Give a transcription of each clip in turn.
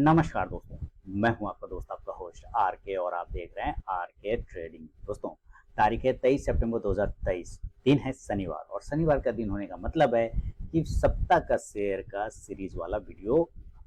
नमस्कार दोस्तों, मैं हूं आपका दोस्त आपका होस्ट आर के और आप देख रहे हैं आर के ट्रेडिंग। दोस्तों, तारीख है 23 सितंबर 2023, दिन है शनिवार और शनिवार का दिन होने का मतलब है कि सप्ताह का शेयर का सीरीज वाला वीडियो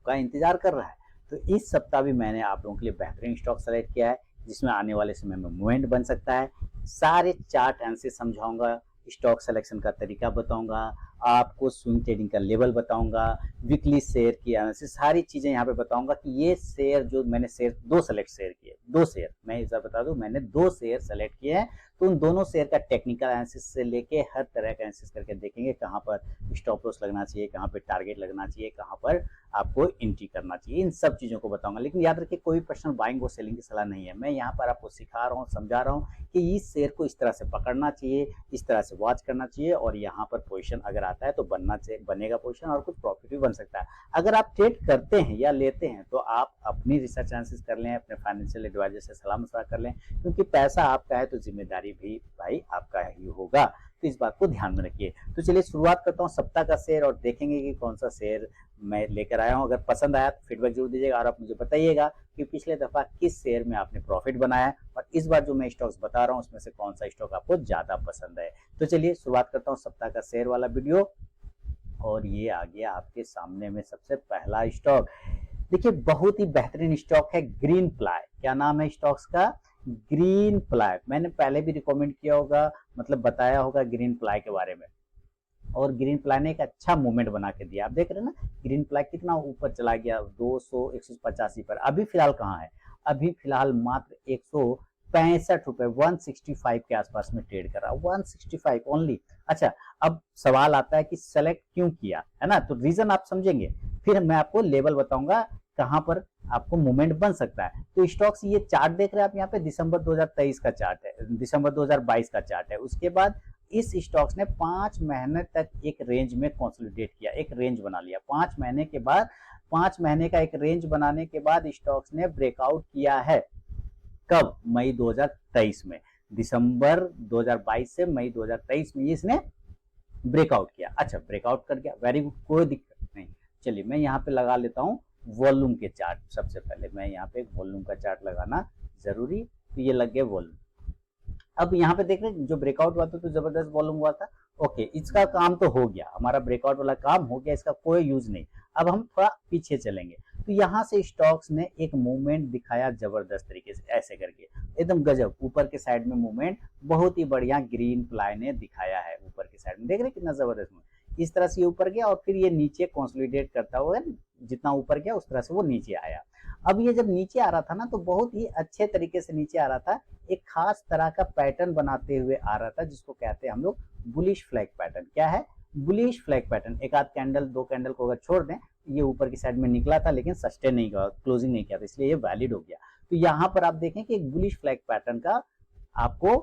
का इंतजार कर रहा है। तो इस सप्ताह भी मैंने आप लोगों के लिए बेहतरीन स्टॉक सेलेक्ट किया है जिसमें आने वाले समय में मूवमेंट बन सकता है। सारे चार्ट एनालिसिस समझाऊंगा, स्टॉक सिलेक्शन का तरीका बताऊंगा, आपको स्विंग ट्रेडिंग का लेवल बताऊंगा, वीकली शेयर की एनालिसिस, सारी चीजें यहाँ पे बताऊंगा कि ये शेयर जो मैंने शेयर दो शेयर किए, दो शेयर मैं इस बार बता दूं, मैंने दो शेयर सेलेक्ट किए हैं। तो उन दोनों शेयर का टेक्निकल एनालिसिस से लेके हर तरह का एनालिसिस करके देखेंगे कहाँ पर स्टॉप लॉस लगना चाहिए, कहाँ पर टारगेट लगना चाहिए, कहाँ पर आपको एंट्री करना चाहिए, इन सब चीजों को बताऊंगा। लेकिन याद रखिए, कोई पर्सनल बाइंग और सेलिंग की सलाह नहीं है। मैं यहाँ पर आपको सिखा रहा हूँ, समझा रहा हूँ कि इस शेयर को इस तरह से पकड़ना चाहिए, इस तरह से वॉच करना चाहिए और यहाँ पर पोजीशन अगर आता है तो बनना चाहिए, बनेगा पोजीशन और कुछ प्रॉफिट भी बन सकता है। अगर आप ट्रेड करते हैं या लेते हैं तो आप अपनी रिसर्च एनालिसिस कर लें, अपने फाइनेंशियल एडवाइजर से सलाह मशवरा कर लें, क्योंकि पैसा आपका है तो जिम्मेदारी भी भाई आपका ही होगा। तो इस बात को ध्यान में रखिए। तो चलिए शुरुआत करता हूँ सप्ताह का शेयर और देखेंगे कि कौन सा शेयर मैं लेकर आया हूँ। अगर पसंद आया तो फीडबैक जरूर दीजिएगा और आप मुझे बताइएगा कि पिछले दफा किस शेयर में आपने प्रॉफिट बनाया है और इस बार जो मैं स्टॉक्स बता रहा हूँ उसमें से कौन सा स्टॉक आपको ज्यादा पसंद है। तो चलिए शुरुआत करता हूँ सप्ताह का शेयर वाला वीडियो और ये आ गया आपके सामने में सबसे पहला स्टॉक। देखिए, बहुत ही बेहतरीन स्टॉक है ग्रीन प्लाई। क्या नाम है स्टॉक्स का? Green ply. मैंने पहले भी रिकमेंड किया होगा, मतलब बताया होगा ग्रीन प्लाई के बारे में, और ग्रीन प्लाई ने एक अच्छा मूवमेंट बना के दिया। आप देख रहे हैं ना, ग्रीन प्लाई कितना ऊपर चला गया, 200 185 पर। अभी फिलहाल कहाँ है? अभी फिलहाल मात्र 165 रुपए, 165 के आसपास में ट्रेड कर रहा है, 165 ओनली। अच्छा, अब सवाल आता है कि सेलेक्ट क्यों किया, है ना? तो रीजन आप समझेंगे, फिर मैं आपको लेवल बताऊंगा कहां पर आपको मूवमेंट बन सकता है। तो स्टॉक्स, ये चार्ट देख रहे हैं आप यहाँ पे, दिसंबर 2023 का चार्ट है, दिसंबर 2022 का चार्ट है। उसके बाद इस स्टॉक्स ने 5 महीने तक एक रेंज में कंसोलिडेट किया, एक रेंज बना लिया। 5 महीने के बाद, 5 महीने का एक रेंज बनाने के बाद स्टॉक्स ने ब्रेकआउट किया है। कब? मई 2023 में। दिसंबर 2022 से मई 2023 में इसने ब्रेकआउट किया। अच्छा, ब्रेकआउट कर गया, वेरी गुड, कोई दिक्कत नहीं। चलिए मैं यहाँ पे लगा लेता हूँ वॉल्यूम के चार्ट। सबसे पहले मैं यहाँ पे एक वॉल्यूम का चार्ट लगाना जरूरी, तो ये लग गया वॉल्यूम। अब यहाँ पे देख रहे हैं जो ब्रेकआउट हुआ था तो जबरदस्त वॉल्यूम हुआ था। ओके, इसका काम तो हो गया, हमारा ब्रेकआउट वाला काम हो गया, इसका कोई यूज नहीं। अब हम थोड़ा पीछे चलेंगे तो यहाँ से स्टॉक्स ने एक मूवमेंट दिखाया जबरदस्त तरीके से, ऐसे करके एकदम गजब ऊपर के साइड में मूवमेंट बहुत ही बढ़िया ग्रीन प्लाई ने दिखाया है। ऊपर के साइड में देख रहे हैं कितना जबरदस्त मूवमेंट, इस तरह से ऊपर गया और फिर ये नीचे कंसोलिडेट करता हुआ जितना ऊपर गया उस तरह से वो नीचे आया। अब ये जब नीचे आ रहा था ना तो बहुत ही अच्छे तरीके से नीचे आ रहा था, एक खास तरह का पैटर्न बनाते हुए आ रहा था जिसको कहते हैं हम लोग बुलिश फ्लैग पैटर्न। क्या है? Bullish flag pattern. एक आध कैंडल, दो कैंडल को अगर छोड़ दें, ये ऊपर की साइड में निकला था लेकिन सस्टेन नहीं किया, क्लोजिंग नहीं किया था, इसलिए ये वैलिड हो गया। तो यहाँ पर आप देखें कि एक बुलिश फ्लैग पैटर्न का आपको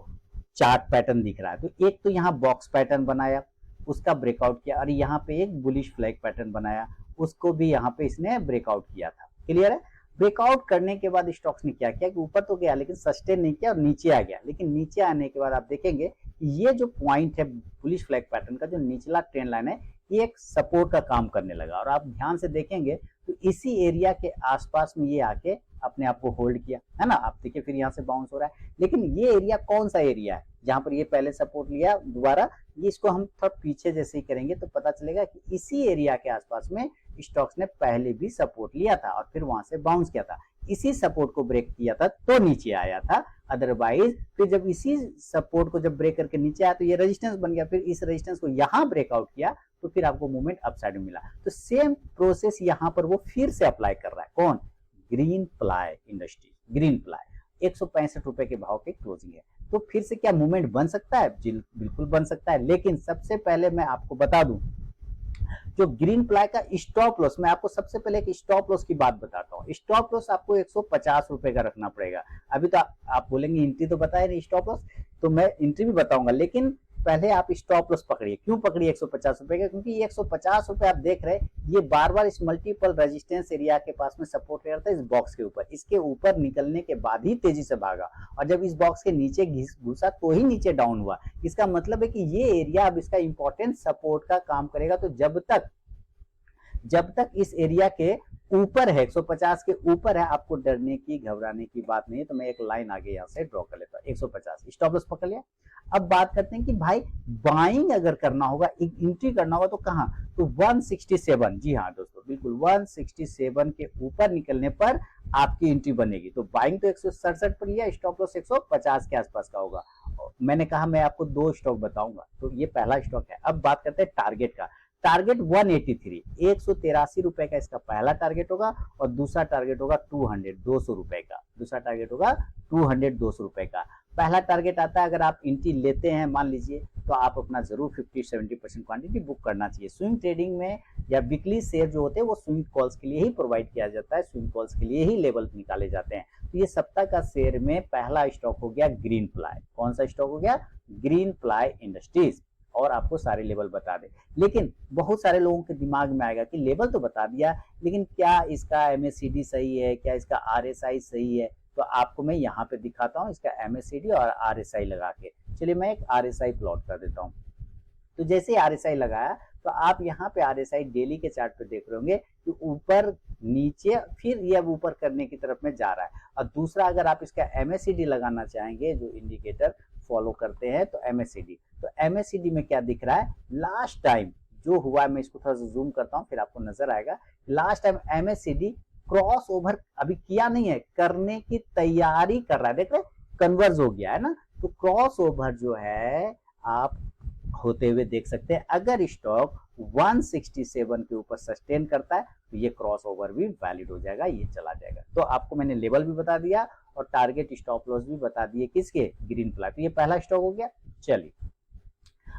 चार्ट पैटर्न दिख रहा है। तो एक तो यहाँ बॉक्स पैटर्न बनाया, उसका ब्रेकआउट किया, और यहाँ पे एक बुलिश फ्लैग पैटर्न बनाया, उसको भी यहाँ पे इसने ब्रेकआउट किया था। क्लियर है? ब्रेकआउट करने के बाद स्टॉक्स ने क्या किया कि ऊपर तो गया लेकिन सस्टेन नहीं किया और नीचे आ गया। लेकिन नीचे आने के बाद आप देखेंगे ये जो पॉइंट है बुलिश फ्लैग पैटर्न का, जो निचला ट्रेंड लाइन है, ये एक सपोर्ट का काम करने लगा। और आप ध्यान से देखेंगे तो इसी एरिया के आसपास में ये आके अपने आप को होल्ड किया, है ना? आप देखिए फिर यहाँ से बाउंस हो रहा है। लेकिन ये एरिया कौन सा एरिया है जहां पर ये पहले सपोर्ट लिया दोबारा? ये इसको हम थोड़ा पीछे जैसे ही करेंगे तो पता चलेगा कि इसी एरिया के आसपास में स्टॉक्स ने पहले भी सपोर्ट लिया था और फिर वहां से बाउंस किया था। इसी सपोर्ट को ब्रेक किया था तो नीचे आया था, अदरवाइज फिर जब इसी सपोर्ट को जब ब्रेक करके नीचे आया तो ये रेजिस्टेंस बन गया, फिर इस रेजिस्टेंस को यहाँ ब्रेकआउट किया तो फिर आपको मूवमेंट अपसाइड में मिला। तो सेम प्रोसेस यहाँ पर वो फिर से अप्लाई कर रहा है। कौन? Green ply industry. Green ply 165 रुपए के भाव के क्लोजिंग है। तो फिर से क्या मूवमेंट बन सकता है? बिल्कुल बन सकता है। लेकिन सबसे पहले मैं आपको बता दूं, जो ग्रीन प्लाई का स्टॉप लॉस, मैं आपको सबसे पहले एक स्टॉप लॉस की बात बताता हूँ। स्टॉप लॉस आपको 150 रुपए का रखना पड़ेगा। अभी तो आप बोलेंगे एंट्री तो बताया नहीं स्टॉप लॉस, तो मैं एंट्री भी बताऊंगा, लेकिन पहले आप स्टॉप लॉस पकड़िए। क्यों पकड़िए 150 रुपए का? क्योंकि ये 150 रुपए आप देख रहे हैं, ये बार बार इस मल्टीपल रेजिस्टेंस एरिया के पास में सपोर्ट ले रहा था, इस बॉक्स के ऊपर। इसके ऊपर निकलने के बाद ही तेजी से भागा और जब इस बॉक्स के नीचे घुसा तो ही नीचे डाउन हुआ। इसका मतलब है कि ये एरिया अब इसका इंपॉर्टेंट सपोर्ट का काम करेगा। तो जब तक इस एरिया के ऊपर है, 150 के ऊपर है, आपको डरने की घबराने की बात नहीं है। तो मैं एक लाइन आगे यहाँ से ड्रॉ कर लेता हूँ, 150 स्टॉप लॉस पकड़ लिया। अब बात करते हैं कि भाई बाइंग अगर करना होगा, एंट्री करना होगा तो कहाँ, तो 167, जी हाँ दोस्तों बिल्कुल 167 के ऊपर निकलने पर आपकी एंट्री बनेगी। तो बाइंग तो 167 पर लिया, स्टॉप लॉस 150 के आसपास का होगा। मैंने कहा मैं आपको 2 स्टॉक बताऊंगा, तो ये पहला स्टॉक है। अब बात करते हैं टारगेट का। टारगेट 183, 183 रुपए का इसका पहला टारगेट होगा, और दूसरा टारगेट होगा 200, 200 रुपए का। दूसरा टारगेट होगा 200, 200 रुपए का। पहला टारगेट आता है, अगर आप एंट्री लेते हैं मान लीजिए, तो आप अपना जरूर 50-70% क्वांटिटी बुक करना चाहिए। स्विंग ट्रेडिंग में या वीकली शेयर जो होते हैं वो स्विंग कॉल्स के लिए ही प्रोवाइड किया जाता है, स्विंग कॉल्स के लिए ही लेवल निकाले जाते हैं। तो ये सप्ताह का शेयर में पहला स्टॉक हो गया ग्रीन प्लाई। कौन सा स्टॉक हो गया, ग्रीन प्लाई इंडस्ट्रीज। और आपको सारे लेवल बता दे, लेकिन बहुत सारे लोगों के दिमाग में आएगा कि लेवल तो बता दिया, लेकिन क्या इसका MACD सही है, क्या इसका RSI सही है। तो आपको मैं यहाँ पे दिखाता हूँ इसका MACD और RSI लगा के। चलिए मैं एक RSI प्लॉट कर देता हूँ। तो जैसे RSI लगाया, तो आप यहाँ पे RSI डेली के चार्ट पे देख रहे होंगे कि ऊपर नीचे, फिर ये अब ऊपर करने की तरफ में जा रहा है। और दूसरा, अगर आप इसका MACD लगाना चाहेंगे, जो इंडिकेटर फॉलो करते हैं, तो MACD, तो MACD में क्या दिख रहा है, लास्ट टाइम जो हुआ है, मैं इसको थोड़ा सा जूम करता हूँ फिर आपको नजर आएगा। Last time MACD cross over अभी किया नहीं है, करने की तैयारी कर रहा है, देख रहे कन्वर्ज हो गया है ना। तो क्रॉस ओवर जो है आप होते हुए देख सकते हैं। अगर स्टॉक 167 के ऊपर सस्टेन करता है तो ये क्रॉस ओवर भी वैलिड हो जाएगा, ये चला जाएगा। तो आपको मैंने लेवल भी बता दिया और टारगेट स्टॉप लॉस भी बता दिए, किसके, ग्रीन प्लाई। तो ये पहला स्टॉक हो गया। चलिए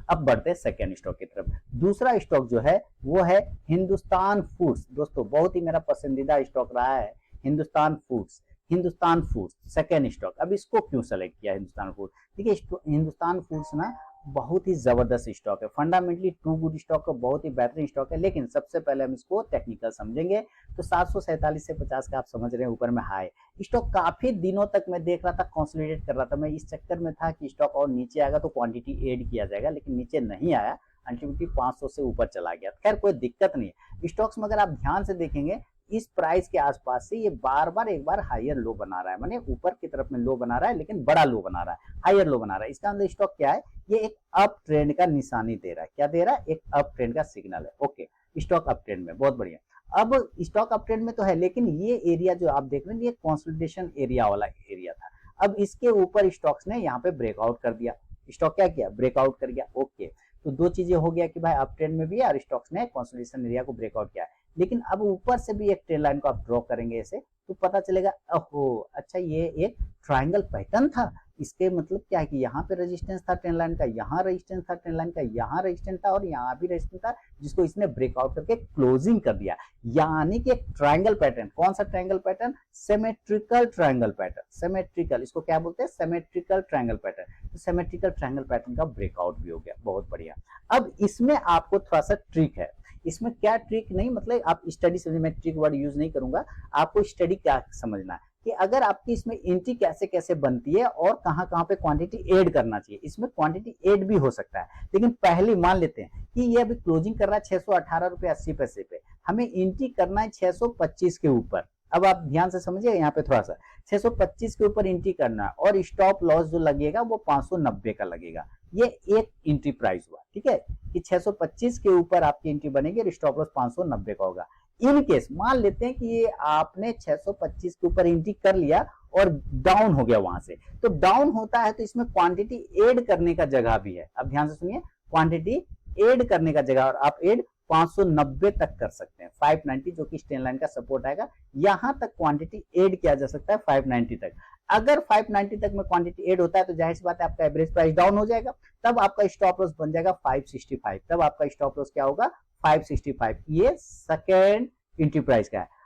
अब बढ़ते हैं सेकेंड स्टॉक की तरफ। दूसरा स्टॉक जो है वो है हिंदुस्तान फूड्स। दोस्तों बहुत ही मेरा पसंदीदा स्टॉक रहा है Hindustan foods. Hindustan foods second stock. अब इसको क्यों सेलेक्ट किया हिंदुस्तान फूड्स, देखिए हिंदुस्तान फूड्स ना बहुत ही जबरदस्त स्टॉक है, फंडामेंटली टू गुड स्टॉक है, बहुत ही बेहतरीन स्टॉक है। लेकिन सबसे पहले हम इसको टेक्निकल समझेंगे। तो 747 से 50 का आप समझ रहे हैं ऊपर में हाई। स्टॉक काफी दिनों तक मैं देख रहा था कंसोलिडेट कर रहा था, मैं इस चक्कर में था कि स्टॉक और नीचे आएगा तो क्वांटिटी ऐड किया जाएगा, लेकिन नीचे नहीं आया, अल्टीमेटली 500 से ऊपर चला गया। खैर कोई दिक्कत नहीं है। स्टॉक्स में अगर आप ध्यान से देखेंगे, इस प्राइस के आसपास से ये बार बार एक बार हायर लो बना रहा है, माने ऊपर की तरफ में लो बना रहा है, लेकिन बड़ा लो बना रहा है, हायर लो बना रहा है। इसका अंदर स्टॉक क्या है, ये एक अप ट्रेंड का निशानी दे रहा है। क्या दे रहा है, एक अप ट्रेंड का सिग्नल है। ओके, स्टॉक अप ट्रेंड में, बहुत बढ़िया। अब स्टॉक अप ट्रेंड में तो है, लेकिन ये एरिया जो आप देख रहे हैं ये कंसोलिडेशन एरिया वाला एरिया था। अब इसके ऊपर स्टॉक्स ने यहाँ पे ब्रेकआउट कर दिया। स्टॉक क्या किया, ब्रेकआउट कर गया। ओके, तो दो चीजें हो गया कि भाई अप ट्रेंड में भी है और स्टॉक्स ने कंसोलिडेशन एरिया को ब्रेकआउट किया है। लेकिन अब ऊपर से भी एक ट्रेंड लाइन को आप ड्रॉ करेंगे ऐसे, तो पता चलेगा ओहो अच्छा ये एक ट्रायंगल पैटर्न था। इसके मतलब क्या है कि यहाँ पे रेजिस्टेंस था ट्रेंड लाइन का, यहाँ रेजिस्टेंस था ट्रेंड लाइन का, यहाँ रेजिस्टेंस था और यहाँ भी रेजिस्टेंस था, जिसको इसने ब्रेकआउट करके क्लोजिंग कर दिया। यानी कि एक ट्रायंगल पैटर्न। कौन सा triangle pattern, symmetrical triangle pattern. Symmetrical, इसको क्या बोलते हैं, सिमेट्रिकल ट्रायंगल पैटर्न। तो सिमेट्रिकल ट्रायंगल पैटर्न का ब्रेकआउट भी हो गया, बहुत बढ़िया। अब इसमें आपको थोड़ा सा ट्रिक है। इसमें क्या ट्रिक नहीं, मतलब आप स्टडी समझिए, मैं ट्रिक वर्ड यूज नहीं करूंगा, आपको स्टडी क्या समझना है कि अगर आपकी इसमें एंट्री कैसे कैसे बनती है और कहां कहां पे क्वांटिटी ऐड करना चाहिए। इसमें क्वांटिटी ऐड भी हो सकता है, लेकिन पहले मान लेते हैं कि ये अभी क्लोजिंग कर रहा है 618 रुपए 80 पैसे पे, हमें एंट्री करना है 625 के ऊपर। अब आप ध्यान से समझिए यहाँ पे थोड़ा सा, 625 के ऊपर एंट्री करना है और स्टॉप लॉस जो लगेगा वो 590 का लगेगा। ये एक एंट्री प्राइस हुआ, ठीक है, कि 625 के ऊपर आपकी एंट्री बनेगी और स्टॉप लॉस 590 का होगा। इन केस मान लेते हैं कि ये आपने 625 के ऊपर एंट्री कर लिया और डाउन हो गया वहां से, तो डाउन होता है तो इसमें क्वांटिटी ऐड करने का जगह भी है। अब ध्यान से सुनिए, क्वांटिटी ऐड करने का जगह, और आप ऐड 590 तक कर सकते हैं, 590 जो कि स्ट्रेन लाइन का सपोर्ट आएगा, यहां तक क्वांटिटी ऐड किया जा सकता है 590 तक। अगर 590 तक में क्वांटिटी ऐड होता है तो जाहिर सी बात है आपका एवरेज प्राइस डाउन हो जाएगा, तब आपका स्टॉप लॉस बन जाएगा 565। तब आपका स्टॉप लॉस क्या होगा, 565। ये सेकेंड एंट्री प्राइस का है।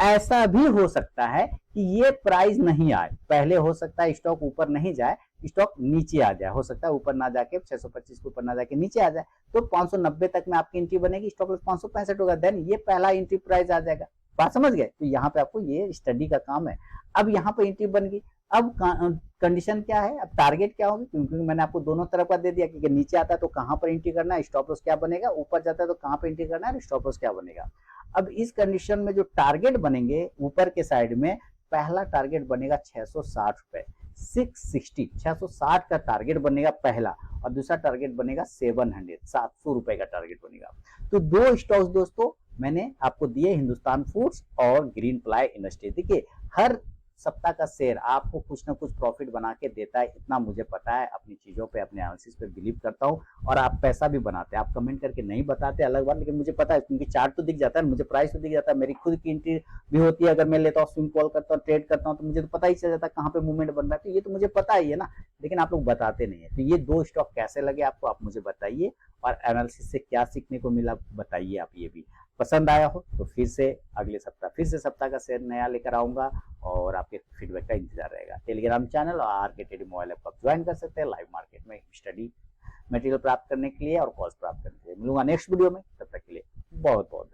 ऐसा भी हो सकता है कि ये प्राइस नहीं आए, पहले हो सकता है स्टॉक ऊपर नहीं जाए, स्टॉक नीचे आ जाए, हो सकता है ऊपर ना जाके 625 के ऊपर ना जाके नीचे आ जाए, तो 590 तक में आपकी एंट्री बनेगी, स्टॉप लॉस 565 होगा, देन ये पहला एंट्री प्राइस आ जाएगा। बात समझ गए, तो यहाँ पे आपको ये स्टडी का काम है। अब यहाँ पे एंट्री बन गई, अब कंडीशन क्या है, अब टारगेट क्या होगी, क्योंकि मैंने आपको दोनों तरफ का दे दिया कि नीचे आता है तो कहां पर एंट्री करना है, स्टॉप लॉस क्या बनेगा, ऊपर जाता है तो कहां पर एंट्री करना है, स्टॉप लॉस क्या बनेगा। अब इस कंडीशन में जो टारगेट बनेंगे ऊपर के साइड में, पहला टारगेट बनेगा 660 रुपए, 660 का टारगेट बनेगा पहला, और दूसरा टारगेट बनेगा 700 रुपए का टारगेट बनेगा। तो दो स्टॉक्स दोस्तों मैंने आपको दिए, हिंदुस्तान फूड्स और ग्रीन प्लाई इंडस्ट्री। देखिए हर सप्ताह का शेयर आपको कुछ ना कुछ प्रॉफिट बना के देता है, इतना मुझे पता है। अपनी चीजों पे, अपने एनालिसिस पे बिलीव करता हूँ, और आप पैसा भी बनाते हैं। आप कमेंट करके नहीं बताते अलग बात, लेकिन मुझे पता है, क्योंकि चार्ट तो दिख जाता है, मुझे प्राइस तो दिख जाता है, मेरी खुद की एंट्री भी होती है। अगर मैं लेता हूँ, स्विंग कॉल करता हूँ, ट्रेड करता हूँ, तो मुझे तो पता ही चल जाता है कहाँ पे मूवमेंट बन रहा है। तो ये तो मुझे पता ही है ना, लेकिन आप लोग बताते नहीं है। तो ये दो स्टॉक कैसे लगे आपको, आप मुझे बताइए, और एनालिसिस से क्या सीखने को मिला बताइए आप। ये भी पसंद आया हो तो फिर से अगले सप्ताह फिर से सप्ताह का शेयर नया लेकर आऊंगा, और आपके फीडबैक का इंतजार रहेगा। टेलीग्राम चैनल और आर के ट्रेडिंग मोबाइल ऐप को आप ज्वाइन कर सकते हैं लाइव मार्केट में स्टडी मटेरियल प्राप्त करने के लिए और कॉल्स प्राप्त करने के लिए। मिलूंगा नेक्स्ट वीडियो में, तब तक के लिए बहुत बहुत